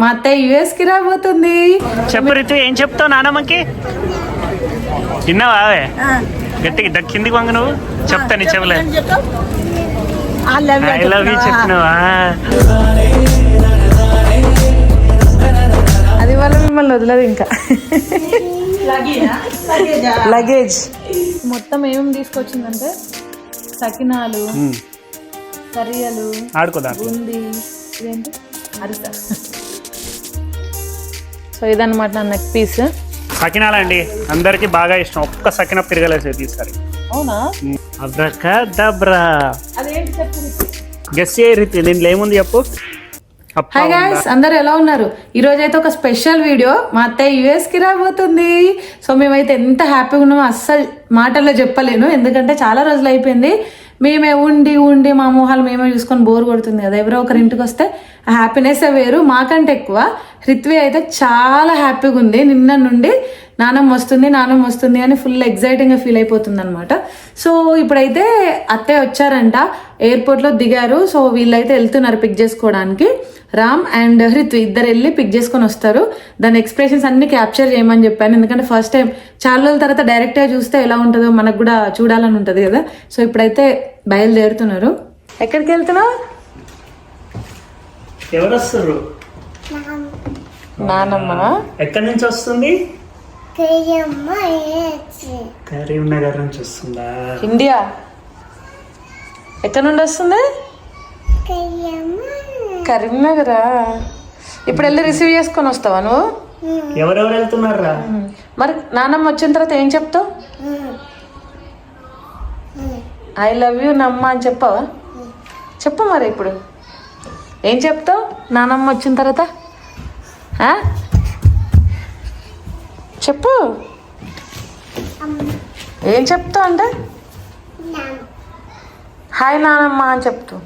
మా అత్తయ్య యుఎస్ కి రాబోతుంది. చెప్పు రితు, ఏం చెప్తావు నానమ్మకి? విన్నావా? గట్టిగా దక్కింది వంగ నువ్వు చెప్తా నీ చెవులే. ఐ లవ్ యూ చెప్పినావా? అది వల్ల మిమ్మల్ని వదలదు ఇంకా. లగేజ్ మొత్తం ఏమేమి తీసుకొచ్చిందంటే సకినాలు, కర్రీలు, బూందీ, ఇదేంటి అరిస. సో ఇదన్నమాట నా నెక్ పీస్. సకినాలండి అందరికి బాగా ఇష్టం. ఒక్క సకిన తిరగలేసేది తీసారి. అవునా? అబ్రకదబ్రా. అదేంటి చెప్పు. గెస్ చేయ రీతి, దీంట్లో ఏముంది చెప్పు. హాయ్ గైస్, అందరు ఎలా ఉన్నారు? ఈ రోజు అయితే ఒక స్పెషల్ వీడియో. మా అత్తయ్య యుఎస్ కి రాబోతుంది. సో మేమైతే ఎంత హ్యాపీగా ఉన్నామో అస్సలు మాటల్లో చెప్పలేను. ఎందుకంటే చాలా రోజులు అయిపోయింది. మేమే ఉండి ఉండి మా మొహాలు మేమే చూసుకొని బోర్ కొడుతుంది కదా. ఎవరో ఒకరి ఇంటికి వస్తే ఆ హ్యాపీనెస్ వేరు. మాకంటే ఎక్కువ హిత్వి అయితే చాలా హ్యాపీగా ఉంది. నిన్న నుండి నానమ్మ వస్తుంది అని ఫుల్ ఎగ్జైటింగ్గా ఫీల్ అయిపోతుంది అనమాట. సో ఇప్పుడైతే అత్తయ్య వచ్చారంట, ఎయిర్పోర్ట్లో దిగారు. సో వీళ్ళైతే వెళ్తున్నారు పిక్ చేసుకోవడానికి. రామ్ అండ్ హృత్వి ఇద్దరు వెళ్ళి పిక్ చేసుకొని వస్తారు. దాని ఎక్స్ప్రెషన్స్ అన్ని క్యాప్చర్ చేయమని చెప్పాను. ఎందుకంటే ఫస్ట్ టైం చాలా రోజుల తర్వాత డైరెక్ట్గా చూస్తే ఎలా ఉంటుందో మనకు కూడా చూడాలని ఉంటుంది కదా. సో ఇప్పుడైతే బయలుదేరుతున్నారు. ఎక్కడికి వెళ్తున్నావు? ఎవరు వస్తారు? నానమ్మ. ఎక్కడి నుంచి వస్తుంది? కరీంనగర్ నుంచి వస్తుందా? ఇండియా. ఎక్కడి నుండి వస్తుంది? కరీంనగరా. ఇప్పుడు వెళ్ళి రిసీవ్ చేసుకొని వస్తావా నువ్వు? ఎవరెవరు వెళ్తున్నారా? మరి నానమ్మ వచ్చిన తర్వాత ఏం చెప్తావు? ఐ లవ్ యూ నమ్మ అని చెప్పవా? చెప్పు మరి ఇప్పుడు ఏం చెప్తావు నానమ్మ వచ్చిన తర్వాత? చెప్పు, ఏం చెప్తావు అంటే హాయ్ నానమ్మ అని చెప్తావు.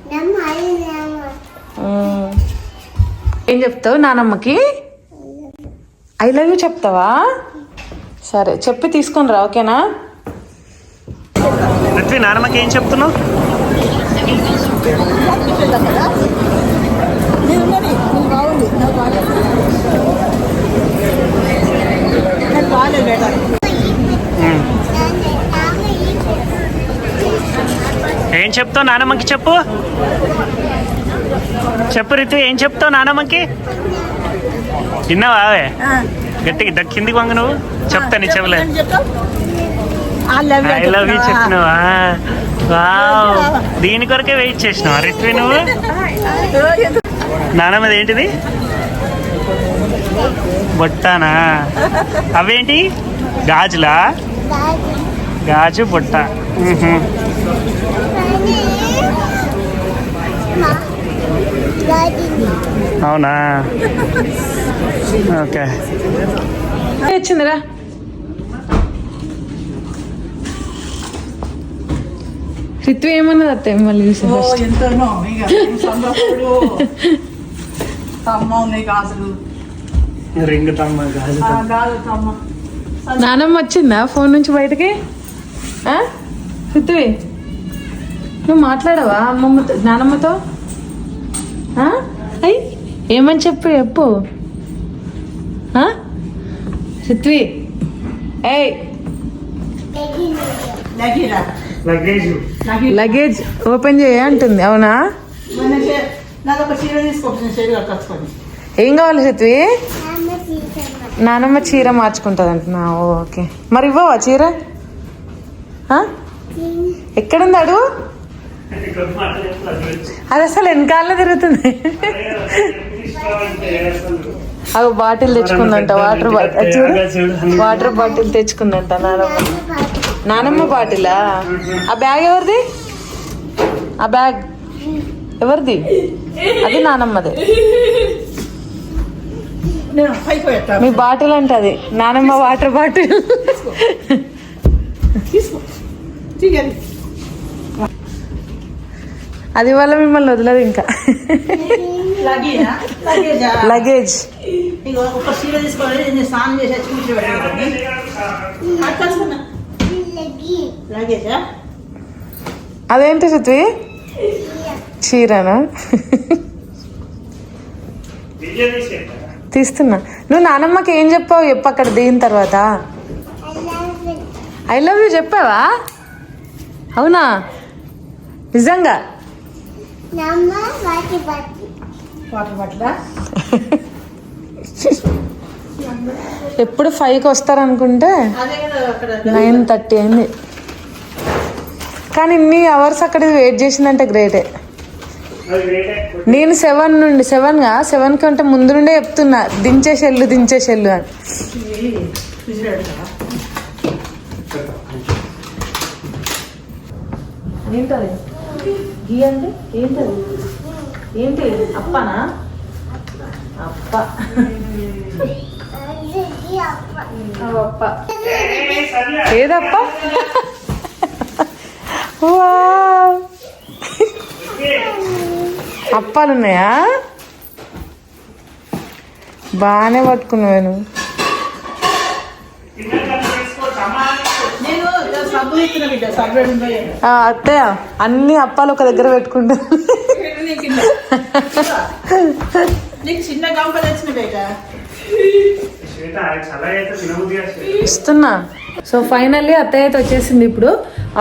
ఏం చెప్తావు నానమ్మకి? ఐ లవ్ యూ చెప్తావా? సరే చెప్పి తీసుకొని రా, ఓకేనా? పృథ్వీ, నానమ్మకి ఏం చెప్తున్నావు? ఏం చెప్తావు నానమ్మకి? చెప్పు చెప్పు రీతి, ఏం చెప్తావు నానమ్మకి? విన్నావా? గట్టిగా దక్కింది వంగ నువ్వు చెప్తా నీ చెవులే. ఐ లవ్ యూ చెప్పినావా? వావ్, దీని కొరకే వెయిట్ చేసినావా రిత్వి నువ్వు? నానమ్మది ఏంటిది? బొట్టానా? అవేంటి? గాజులా? గాజు బొట్ట. అవునా? ఓకే. వచ్చిందిరా. రిత్వి ఏమన్నది అత్తయ్య మళ్ళీ చూసి? నానమ్మ వచ్చిందా ఫోన్ నుంచి బయటకి? రిత్వి నువ్వు మాట్లాడవా అమ్మమ్మతో నానమ్మతో? అయ్యి ఏమని చెప్పు రిత్వి. ఏయ్ లగేజ్ ఓపెన్ చేయ అంటుంది. అవునా? ఏం కావాలి రిత్వి? నానమ్మ చీర మార్చుకుంటుంది అంటున్నా. ఓకే, మరి ఇవ్వవా చీర? ఎక్కడుంది అడు? అది అసలు వెనకాలలో తిరుగుతుంది. అవి బాటిల్ తెచ్చుకుందంట, వాటర్ బాటిల్ తెచ్చుకుందంట నానమ్మ బాటిలా? ఆ బ్యాగ్ ఎవరిది? ఆ బ్యాగ్ ఎవరిది? అది నానమ్మదే. మీ బాటిల్ అంటే అది నానమ్మ వాటర్ బాటిల్. అది వల్ల మిమ్మల్ని వదలదు ఇంకా. లగేజ్ అదేంటి రిత్వి? చీరనా? తీస్తున్నా. నువ్వు నానమ్మకి ఏం చెప్పావు చెప్పు అక్కడ దిగిన తర్వాత. ఐ లవ్ యూ చెప్పావా? అవునా, నిజంగా? ఎప్పుడు 5కి వస్తారనుకుంటే 9:30 అయింది. కానీ ఇన్ని అవర్స్ అక్కడ వెయిట్ చేసిందంటే గ్రేటే. నేను 7 కంటే ముందు నుండే చెప్తున్నా దించేసెళ్ళు అని. ఏంటది గీ అంటే ఏంటది? ఏంటి అప్పనా? అప్ప అప్ప ఏదప్ప? అప్పాలు ఉన్నాయా? బాగానే పట్టుకున్నావు నువ్వు. అత్తయ్య అన్ని అప్పాలు ఒక దగ్గర పెట్టుకుంటా. ఇస్తున్నా. సో ఫైనల్లీ అత్తయ్య అయితే వచ్చేసింది. ఇప్పుడు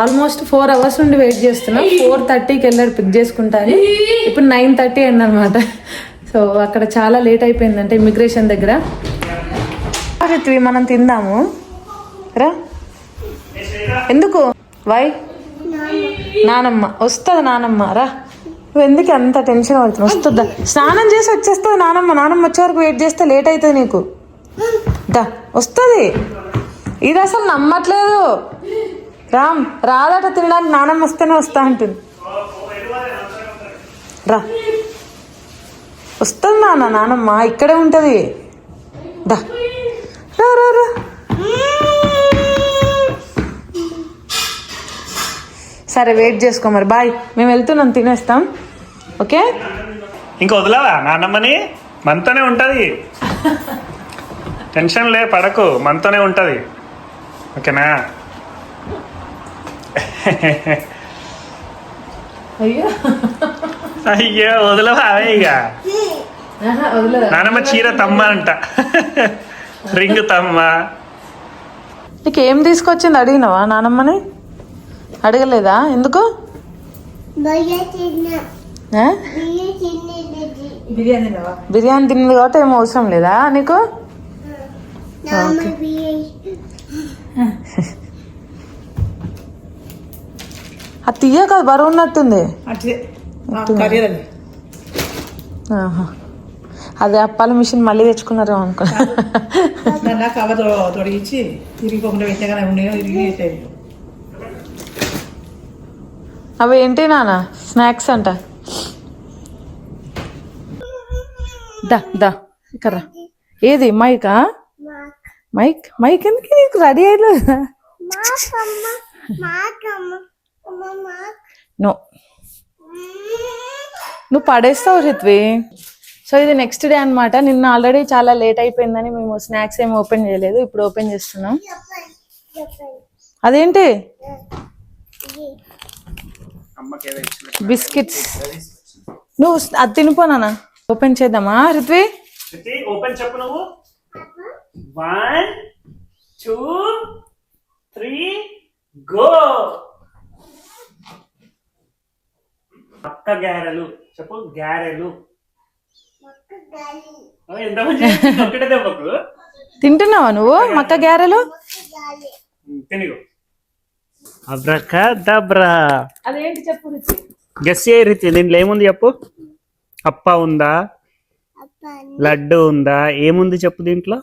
ఆల్మోస్ట్ 4 hours నుండి వెయిట్ చేస్తున్నా. 4:30కి వెళ్ళాడు పిక్ చేసుకుంటాను. ఇప్పుడు 9:30 అయిందనమాట. సో అక్కడ చాలా లేట్ అయిపోయిందంటే ఇమిగ్రేషన్ దగ్గర. మనం తిందాము రా. ఎందుకు? వై? నానమ్మ వస్తుంది. నానమ్మ రా. నువ్వు ఎందుకు అంత టెన్షన్ పడుతున్నావు? వస్తుందా? స్నానం చేసి వచ్చేస్తుంది నానమ్మ. నానమ్మ వచ్చే వరకు వెయిట్ చేస్తే లేట్ అవుతుంది నీకు. దా వస్తుంది. ఇది అసలు నమ్మట్లేదు. రాదట తినడానికి. నానమ్మ వస్తేనే వస్తా అంటుంది. రా వస్తుంది నానమ్మ ఇక్కడే ఉంటుంది. దా రా రా రా. సరే వెయిట్ చేసుకో మరి. బాయ్. మేము వెళ్తున్నాం, తినేస్తాం. ఓకే. ఇంకా వదిలేవా నాన్నమ్మని? మనతోనే ఉంటుంది. టెన్షన్ లే పడకు, మనతోనే ఉంటుంది. ఓకేనా? అయ్యో అయ్యో వదిలేవా ఇక. నానమ్మ చీర తమ్మ అంట. రింగ్ తమ్మ. నీకు ఏం తీసుకొచ్చింది అడిగినావా నానమ్మని? అడగలేదా? ఎందుకు? బిర్యానీ తిన్నది కాబట్టి ఏం అవసరం లేదా నీకు? అది తీయ కదా, బరువు ఉన్నట్టుంది. అదే అప్పాల మిషన్ మళ్ళీ తెచ్చుకున్నారు అనుకున్నా. అవి ఏంటి నాన్న? స్నాక్స్ అంట. దా దా ఇక్కడ. ఏది మైకా? మైక్ ఎందుకు నీకు? రెడీ అయ్యలేదు. నువ్వు పడేస్తావు రిత్వి. సో ఇది నెక్స్ట్ డే అనమాట. నిన్న ఆల్రెడీ చాలా లేట్ అయిపోయిందని మేము స్నాక్స్ ఏమి ఓపెన్ చేయలేదు. ఇప్పుడు ఓపెన్ చేస్తున్నాం. అదేంటి? బిస్కెట్స్. నువ్వు అది తినిపోనా? ఓపెన్ చేద్దామా రిత్వి? ఓపెన్ చెప్పు నువ్వు. 1 2 3 గో. మక్క గారెలు చెప్పు. గారెలు. ఒకటే దెబ్బకు తింటున్నావా నువ్వు మక్క గారెలు? తినిగో. అబ్రకదబ్రా. అదేంటి చెప్పు రిత్వి. గెస్ చేయ రిత్వి. దీంట్లో ఏముంది చెప్పు. అప్ప ఉందా? లడ్డు ఉందా? ఏముంది చెప్పు దీంట్లో.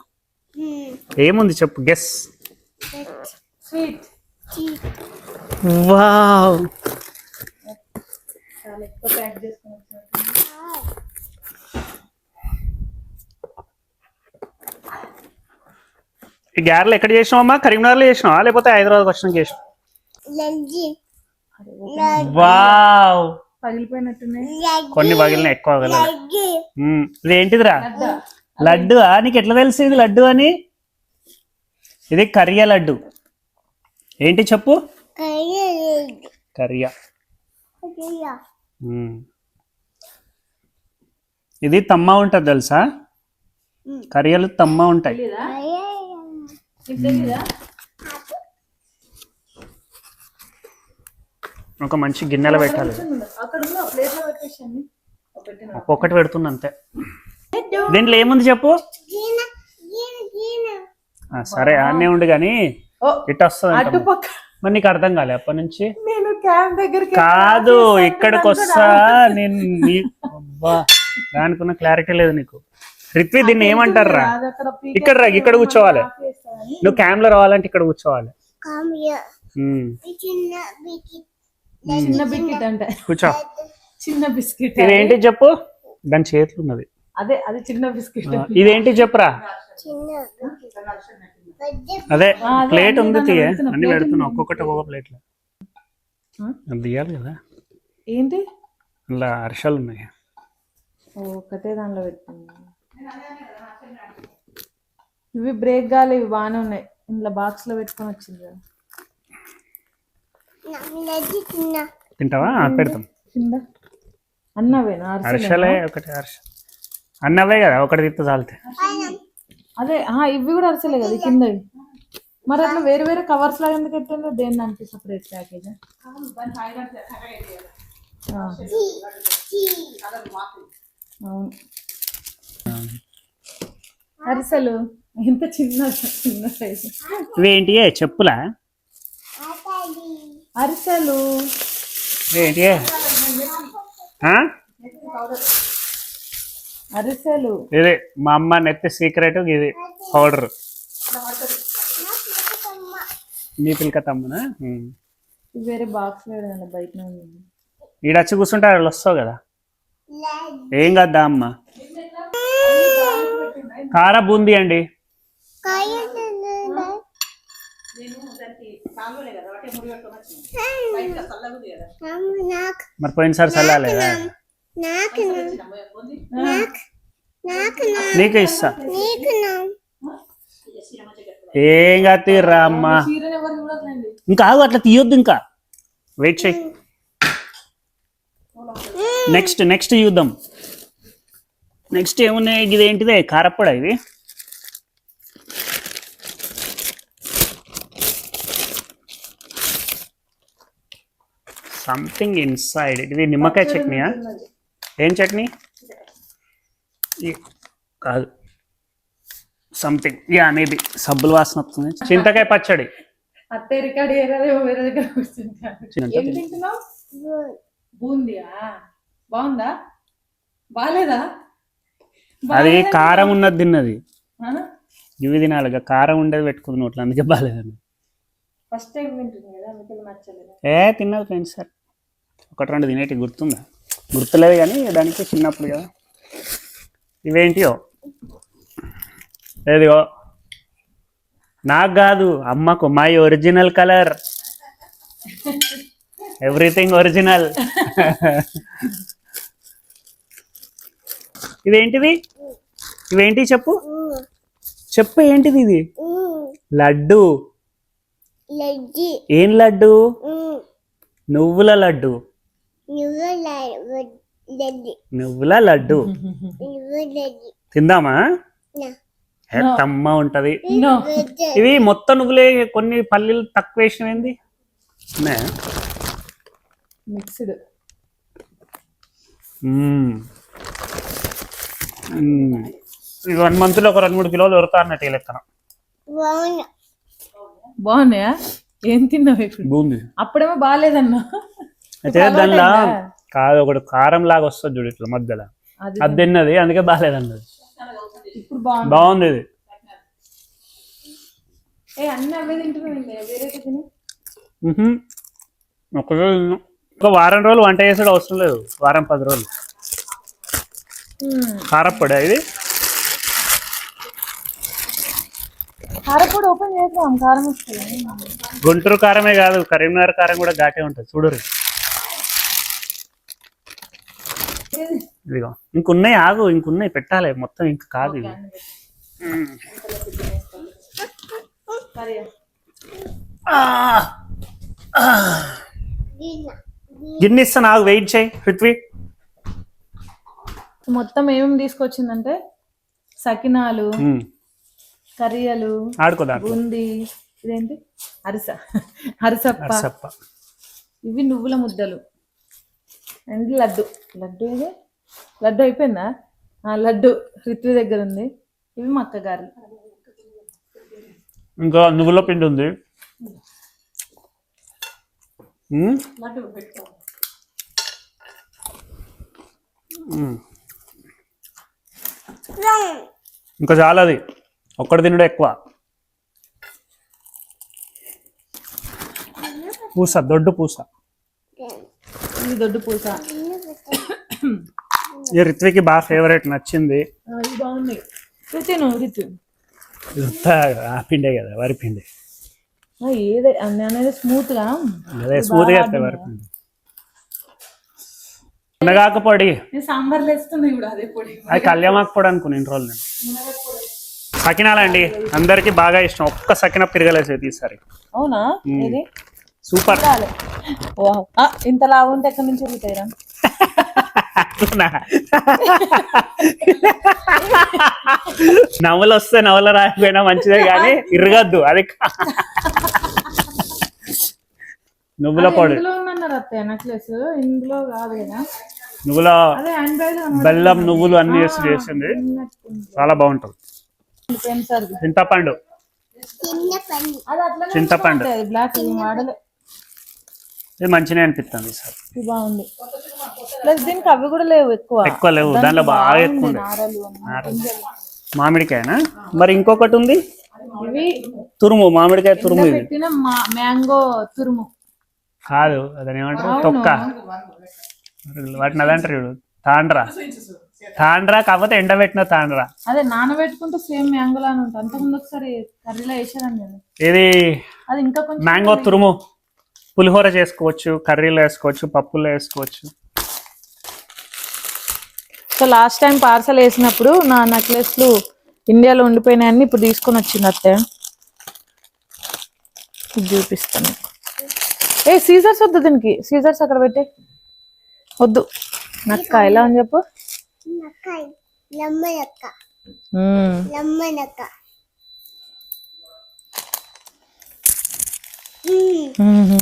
ఏముంది చెప్పు. గెస్. స్వీట్. వావ్. ఈ గారెలు ఎక్కడ చేసినావమ్మా? కరీంనగర్లో చేసినావా లేకపోతే హైదరాబాద్ వచ్చిన చేసినావా? వావ్. కొన్ని పగిలినాయి, ఎక్కువ పగలలేదు. ఇది ఏంటిదిరా? లడ్డు. నీకు ఎట్లా తెలుసు ఇది లడ్డు అని? ఇది కరియా లడ్డు. ఏంటి చెప్పు. కరియా. ఇది తమ్మ ఉంటుంది తెలుసా? కరియలు తమ్మ ఉంటాయి. తెలీదా? నీకు తెలీదా? ఒక మంచి గిన్నెలో పెట్టాలి. అక్కడ ఉన్న ప్లేట్లో పెట్టేసాను. ఒక్కొక్కటి పెడుతుంది అంతే. దీంట్లో ఏముంది చెప్పు. సరే అన్నీ ఉండు కానీ ఇటు వస్తుంది. అటుపక్క మరి నీకు అర్థం కాలే అప్పటి నుంచి. నేను క్యామ్ దగ్గరికి కాదు ఇక్కడికి వస్తా నేను. దానికున్న క్లారిటీ లేదు నీకు. రిత్వి దీన్ని ఏమంటారా? ఇక్కడ రా, ఇక్కడ కూర్చోవాలి. నువ్వు క్యామ్ లో రావాలంటే ఇక్కడ కూర్చోవాలి. చిన్న బిస్కెట్ అంటే కూర్చో. చిన్న బిస్కెట్. ఇదేంటి చెప్పు. దాని చేతులు ఉన్నది. అదే అది చిన్న బిస్కెట్. ఇదేంటి చెప్పురా. అదే ప్లేట్ ఉంది తీయ అన్ని పెడుతున్నా. ఒక్కొక్కటి ఒక్కొక్క ప్లేట్ లో అది తీయాలి కదా. ఏంటి ఇలా అరిసెలు ఉన్నాయి. ఒకటే దానిలో పెట్టుకున్నా. ఇవి బ్రేక్ కాలే, ఇవి బాగానే ఉన్నాయి. ఇంట్లో బాక్స్ లో పెట్టుకొని వచ్చింది కదా. తింటావా? పెడతాం. కింద అన్నవేనా? అరిసెలే ఒకటి. అరిసె అన్నవే కదా, ఒకటి తిత్త చాలితే. అదే ఇవి కూడా అరిసెలే కదా కిందవి. మరి అట్లా వేరే వేరే కవర్స్ లాగా ఎందుకు పెట్టండి? దేని దానికి సపరేట్ ప్యాకేజ్? అవును. అరిసెలు ఇంత చిన్న చిన్న సైజు. ఇవేంటి చెప్పులా? అరిసెలు ఏంటి? అరిసెలు ఇది మా అమ్మ నెత్తి సీక్రెట్. ఇది పౌడర్. నీ పిల్లక తమ్మునా? వేరే బాక్స్ బయట ఈడొచ్చి కూర్చుంటే వాళ్ళు వస్తావు కదా. ఏం కదా అమ్మ. కార బూందీ అండి. మరి పోయినసారి చల్లాలి. నీకే ఇస్తా. ఏం కాదు తీర్రా అమ్మ. ఇంకా ఆగు, అట్లా తీయొద్దు. ఇంకా వెయిట్ చేయి. నెక్స్ట్ చూద్దాం. నెక్స్ట్ ఏమున్నాయి? ఇదేంటిదే కారప్పొడా ఇది. Something inside. ఇది నిమ్మకాయ చట్నీయా? ఏం చట్నీ? కాదు, సంథింగ్. యా మేబీ సబ్బులు వాసన వస్తుంది. చింతకాయ పచ్చడి. బూందియా? బాగుందా? బాగాలేదా? అది కారం ఉన్నది తిన్నది. ఇవి తినాలిగా. కారం ఉండేది పెట్టుకుంది నోట్లో, అందుకే బాగాలేదని. ఫస్ట్ టైం తింటుంది కదా, నచ్చలేదు. తిన్నది ఫ్రెండ్స్. సార్ ఒకటి రెండు తినేటి గుర్తుందా? గుర్తులేదు కానీ దానికి చిన్నప్పుడు కదా. ఇవేంటియో ఏదిగో నాకు కాదు అమ్మకు. My original colour, everything original. ఇదేంటిది? ఇవేంటి చెప్పు. చెప్పు ఏంటిది ఇది? లడ్డు. ఏం లడ్డు? నువ్వుల లడ్డు. నువ్వుల లడ్డు తిందామా? తమ్మ ఉంటది. ఇవి మొత్తం నువ్వులే, కొన్ని పల్లీలు తక్కువ వేసినవి. మిక్స్డ్. ఇది 1 month లో ఒక 2-3 కిలోలు దొరుకుతా అన్నట్టు లెక్కన. బాగున్నాయా? ఏం తిన్నావు ఇప్పుడు? బూంది. అప్పుడేమో బాగాలేదన్నా. అయితే దానిలో కాదు, ఒకటి కారం లాగా వస్తుంది చూడు ఇట్లా మధ్యలో. అది తిన్నది, అందుకే బాగాలేదన్నది. ఇప్పుడు బాగుంది ఇది. అన్ని అవే తింటున్నావు? ఒక వారం రోజులు వంట చేసాడు అవసరం లేదు. వారం 10 రోజులు. కారప్పొడి ఇది. కారపొడి ఓపెన్ చేద్దాం. కారం వస్తుంది. గుంటూరు కారమే కాదు, కరీంనగర్ కారం కూడా ఘాటే ఉంటుంది చూడరు. ఇదిగో ఇంకున్నాయి. ఆగు, ఇంకున్నాయి పెట్టాలి మొత్తం. ఇంక కాదు ఇవి. గిన్నె ఇస్తా, నాకు వెయిట్ చేయి పృథ్వీ. మొత్తం ఏమేమి తీసుకొచ్చిందంటే సకినాలు, కరియలు, ఆడుకోదా బూంది, ఇదేంటి అరిసప్ప, ఇవి నువ్వుల ముద్దలు అండ్ లడ్డు. ఇది లడ్డు అయిపోయిందా? లడ్డు రిత్వి దగ్గర ఉంది. ఇవి మా అక్కగారు. ఇంకా నువ్వుల పిండి ఉంది. ఇంకా చాలా, అది ఒక్కటి తినడం ఎక్కువ. పూస, దొడ్డు పూస, ఇది దొడ్డు పూస. ఈ రిత్వికి బాగా ఫేవరెట్, నచ్చింది. ఇది బాగుంది. రితు ఆ పిండే కదా, వరి పిండి. ఏదే అనేది స్మూత్ గా, స్మూత్ గా వరి పిండి. మునగాకు పొడి, సాంబార్ వేస్తుంది ఇప్పుడు అదే పొడి. అది కళ్యామాకు పొడి అనుకుని ఇన్ని రోజులు నేను. సకినాలండి అందరికి బాగా ఇష్టం. ఒక్క సకిన పిరగలేసే ఈసారి. అవునా? సూపర్. ఇంత లావు ఉంటే ఎక్కడి నుంచి ఉరుగుతాయిరా? నవ్వులు వస్తే నవ్వులు రాకపోయినా మంచిదే కానీ ఇరగద్దు. అది నువ్వుల పొడి, నెక్లెస్ ఇందులో కాదు కదా, నువ్వుల బెల్లం నువ్వులు అన్ని వేసి చేసింది. చాలా బాగుంటుంది. చింతపండు, చింతపండు ఇది మంచిగా అనిపిస్తుంది సార్. బాగుంది. ప్లస్ దీనికి అవి కూడా లేవు, ఎక్కువ లేవు. దాంట్లో బాగా ఎక్కువ ఉంది. మామిడికాయనా? మరి ఇంకొకటి ఉంది, తురుము, మామిడికాయ తురుము. ఇది మ్యాంగో తురుము కాదు, అదని ఏమంటారు, తొక్క. వాటిని అదంటారు తాండ్రా. తాండ్రా కాకపోతే ఎండబెట్టిన తాండ్రా. అదే నానబెట్టుకుంటే సేమ్ మ్యాంగో లానే ఉంటుంది. అంతకుముందు ఒకసారి కర్రీలో వేసారండి. ఇది అది ఇంకా కొంచెం మ్యాంగో తురుము. పులిహోర చేసుకోవచ్చు, కర్రీలో వేసుకోవచ్చు, పప్పులో వేసుకోవచ్చు. సో లాస్ట్ టైం పార్సల్ వేసినప్పుడు నా నెక్లెస్లు ఇండియాలో ఉండిపోయినాయని ఇప్పుడు తీసుకొని వచ్చింది అత్తయ్య. చూపిస్తాను. సీజర్స్ వద్దు దీనికి, సీజర్స్ అక్కడ పెట్టే వద్దు. నక్క ఎలా అని చెప్పు.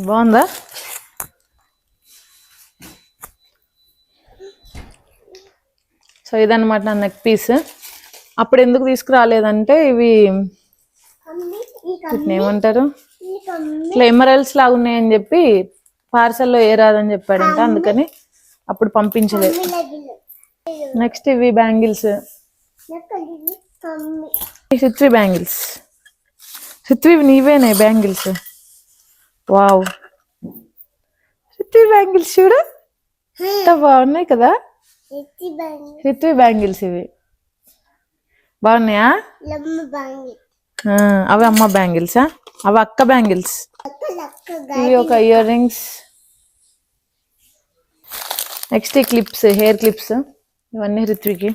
బాగుందా? సో ఇదన్నమాట నా నెక్ పీస్. అప్పుడు ఎందుకు తీసుకురాలేదంటే ఇవి ఏమంటారు, ఇట్లా ఎమరల్స్ లాగా ఉన్నాయని చెప్పి పార్సల్లో ఏరాదని చెప్పాడంట, అందుకని అప్పుడు పంపించలేదు. నెక్స్ట్ ఇవి బ్యాంగిల్స్, హిత్వి బ్యాంగిల్స్. హిత్వి నీవేనా బ్యాంగిల్స్? వావ్, హిత్వి బ్యాంగిల్స్ చూడు ఎంత బాగున్నాయి కదా. హిత్వి బ్యాంగిల్స్ ఇవి బాగున్నాయా? అవి అమ్మ బ్యాంగిల్సా? అవి అక్క బ్యాంగిల్స్. ఇవి ఒక ఇయర్ రింగ్స్. నెక్స్ట్ ఈ క్లిప్స్, హెయిర్ క్లిప్స్. ఇవన్నీ రిత్వికి.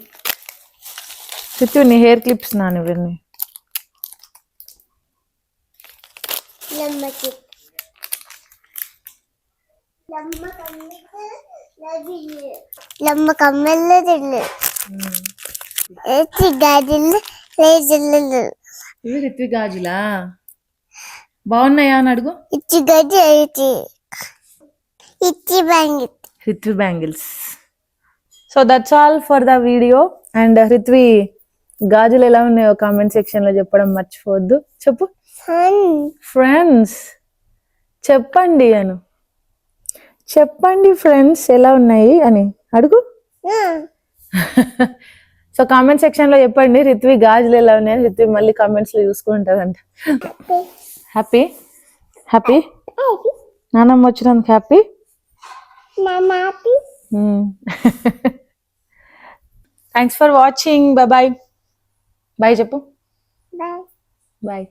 రిత్వి నీ హెయిర్ క్లిప్స్ నాని ఇవన్నీ. ఇవి రిత్వి గాజులా? బాగున్నాయా అని అడుగు. Ritvi bangles. So that's all for the video. And Ritvi గాజులు ఎలా ఉన్నాయో కామెంట్ సెక్షన్ లో చెప్పడం మర్చిపోవద్దు. చెప్పు ఫ్రెండ్స్, చెప్పండి అను, చెప్పండి ఫ్రెండ్స్ ఎలా ఉన్నాయి అని అడుగు. సో కామెంట్ సెక్షన్ లో చెప్పండి రిత్వి గాజులు ఎలా ఉన్నాయి. రిత్వి మళ్ళీ కామెంట్స్ లో చూసుకుంటారంట. హ్యాపీ హ్యాపీ నానమ్మ వచ్చినందుకు happy. Thanks for watching. Bye bye చెప్పు. బాయ్.